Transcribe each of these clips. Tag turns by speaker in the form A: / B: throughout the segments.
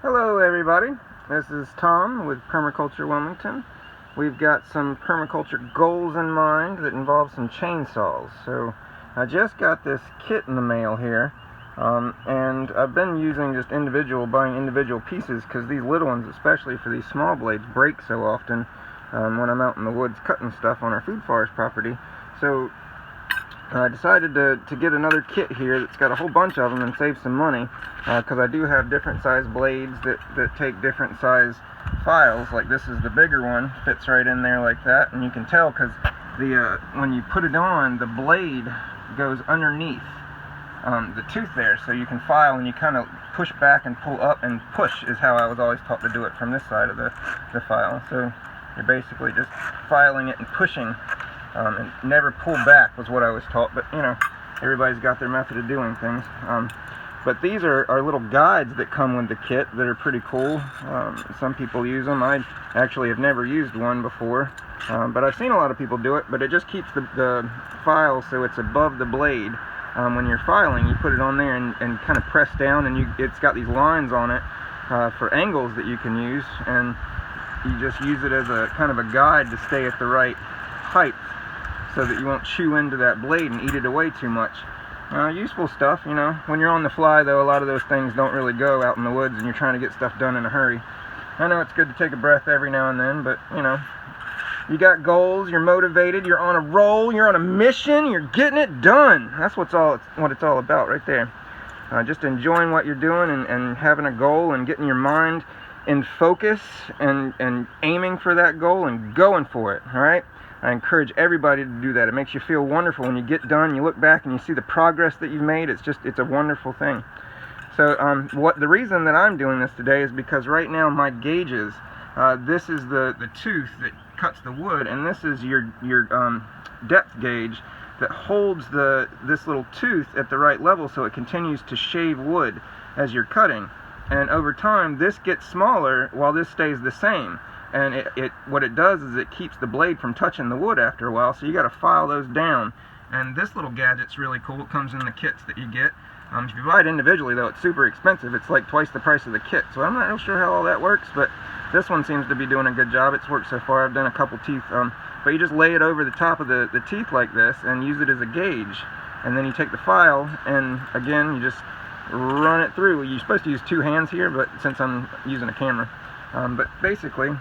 A: Hello everybody, this is Tom with Permaculture Wilmington. We've got some permaculture goals in mind that involve some chainsaws. So I just got this kit in the mail here, and I've been using just buying individual pieces because these little ones, especially for these small blades, break so often when I'm out in the woods cutting stuff on our food forest property. So I decided to get another kit here that's got a whole bunch of them and save some money, because I do have different size blades that take different size files. Like this is the bigger one, fits right in there like that, and you can tell because when you put it on, the blade goes underneath the tooth there, so you can file and you kind of push back and pull up, and push is how I was always taught to do it from this side of the file. So you're basically just filing it and pushing. And never pull back was what I was taught, but you know, everybody's got their method of doing things. But these are little guides that come with the kit that are pretty cool. Some people use them. I actually have never used one before, but I've seen a lot of people do it. But it just keeps the file so it's above the blade. When you're filing, you put it on there and kind of press down, and it's got these lines on it for angles that you can use, and you just use it as a kind of a guide to stay at the right height, so that you won't chew into that blade and eat it away too much. Useful stuff, you know. When you're on the fly, though, a lot of those things don't really go out in the woods and you're trying to get stuff done in a hurry. I know it's good to take a breath every now and then, but, you know, you got goals, you're motivated, you're on a roll, you're on a mission, you're getting it done. That's what it's all about right there. Just enjoying what you're doing and having a goal and getting your mind in focus and aiming for that goal and going for it, all right? I encourage everybody to do that. It makes you feel wonderful when you get done, you look back and you see the progress that you've made. It's a wonderful thing. So the reason that I'm doing this today is because right now my gages, this is the tooth that cuts the wood, and this is your depth gauge that holds this little tooth at the right level so it continues to shave wood as you're cutting. And over time, this gets smaller while this stays the same. And what it does is it keeps the blade from touching the wood after a while, so you got to file those down. And this little gadget's really cool. It comes in the kits that you get. If you buy it individually, though, it's super expensive. It's like twice the price of the kit. So I'm not real sure how all that works, but this one seems to be doing a good job. It's worked so far. I've done a couple teeth. But you just lay it over the top of the teeth like this and use it as a gauge. And then you take the file, and again, you just run it through. You're supposed to use two hands here, but since I'm using a camera. But basically,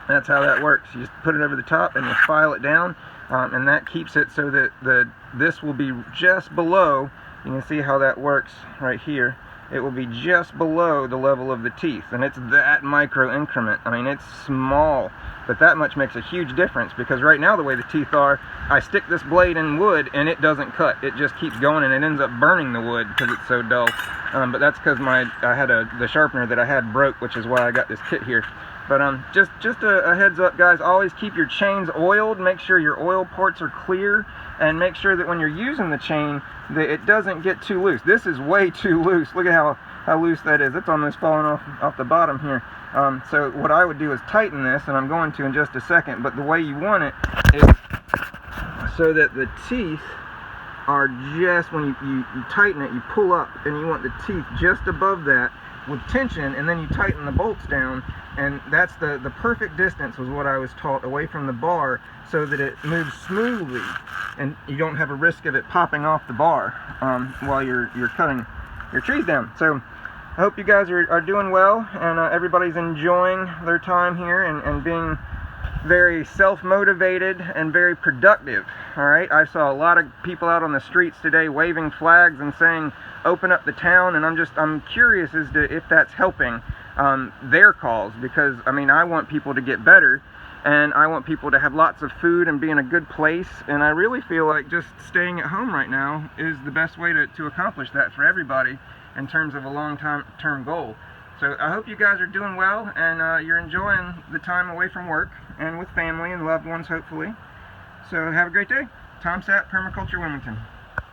A: that's how that works. You just put it over the top and you file it down, and that keeps it so that this will be just below. You can see how that works right here. It will be just below the level of the teeth, and it's that micro increment. I mean, it's small, but that much makes a huge difference, because right now the way the teeth are, I stick this blade in wood and it doesn't cut. It just keeps going, and it ends up burning the wood because it's so dull. But that's because I had the sharpener that I had broke, which is why I got this kit here. But just a heads up, guys, always keep your chains oiled. Make sure your oil ports are clear, and make sure that when you're using the chain that it doesn't get too loose. This is way too loose. Look at how loose that is. It's almost falling off the bottom here. So what I would do is tighten this, and I'm going to in just a second, but the way you want it is so that the teeth are just, when you tighten it, you pull up, and you want the teeth just above that with tension, and then you tighten the bolts down, and that's the perfect distance, was what I was taught, away from the bar, so that it moves smoothly and you don't have a risk of it popping off the bar while you're cutting your trees down. So I hope you guys are doing well, and everybody's enjoying their time here and being very self-motivated and very productive. All right, I saw a lot of people out on the streets today waving flags and saying open up the town, and I'm curious as to if that's helping their cause, because I mean, I want people to get better, and I want people to have lots of food and be in a good place, and I really feel like just staying at home right now is the best way to accomplish that for everybody in terms of a long-term goal. So I hope you guys are doing well, and you're enjoying the time away from work and with family and loved ones, hopefully. So have a great day. Tom Sapp, Permaculture Wilmington.